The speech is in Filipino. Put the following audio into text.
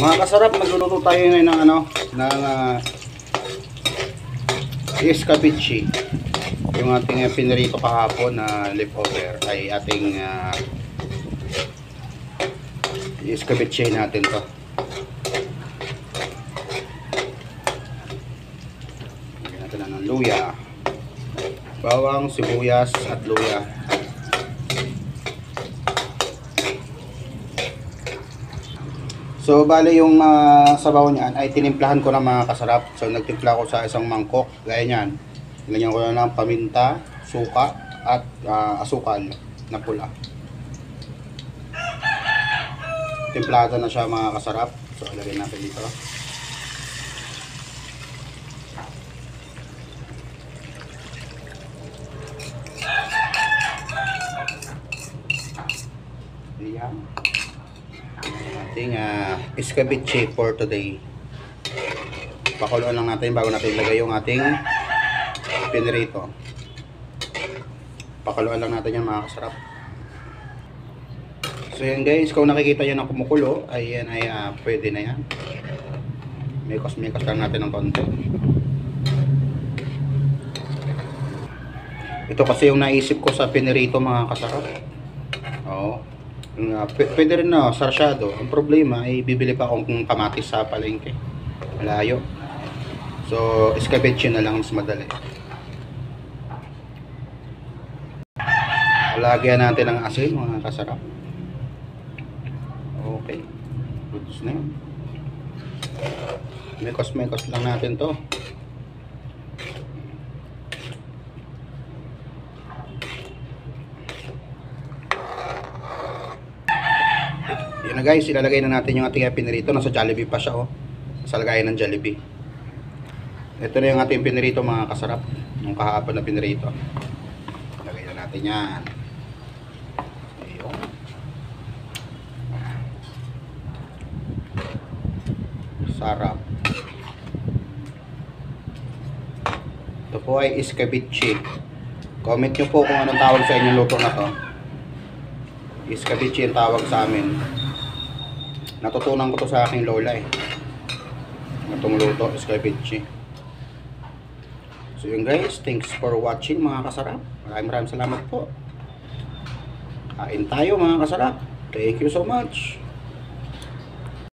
Mga kasarap, magluluto tayo ngayon ng ng escabeche. Yung ating pinirito kahapon na leftover ay ating escabeche natin to. Lagyan natin na ng luya, bawang, sibuyas at luya. So bale yung sabaw niyan ay tinimplahan ko na mga kasarap. So nagtimpla ko sa isang mangkok, gaya niyan. Nilagyan ko na ng paminta, suka at asukal na pula. Timplado na siya mga kasarap. So ilagay natin dito. Ayan. Ating escabeche for today. Pakuluan lang natin bago natin ilagay yung ating pinirito. Pakuluan lang natin yan mga kasarap. So yan guys, kung nakikita nyo na kumukulo, ay yan ay pwede na yan. Mikos lang natin ng konti. Ito kasi yung naisip ko sa pinirito mga kasarap. Oo. Pwede rin na sarsyado. Ang problema ay bibili pa akong kamatis sa palengke, malayo. So escabeche na lang mas madali. Lagyan natin ng asin mga kasarap. Okay, goods na yun. Mekos lang natin to. Yun na guys, ilalagay na natin yung ating pinirito. Nasa Jollibee pa siya, oh. Nasa lagayan ng Jollibee. Ito na yung ating pinirito mga kasarap. Yung kahapon na pinirito. Ilagay na natin yan. Ayun. Sarap. Ito po ay escabeche. Comment nyo po kung anong tawag sa inyong luto na to. Escabeche yung tawag sa amin. Natutunan ko to sa aking lola eh. Itong luto, escabeche. So yun guys, thanks for watching mga kasarap. Maraming salamat po. Kain tayo mga kasarap. Thank you so much.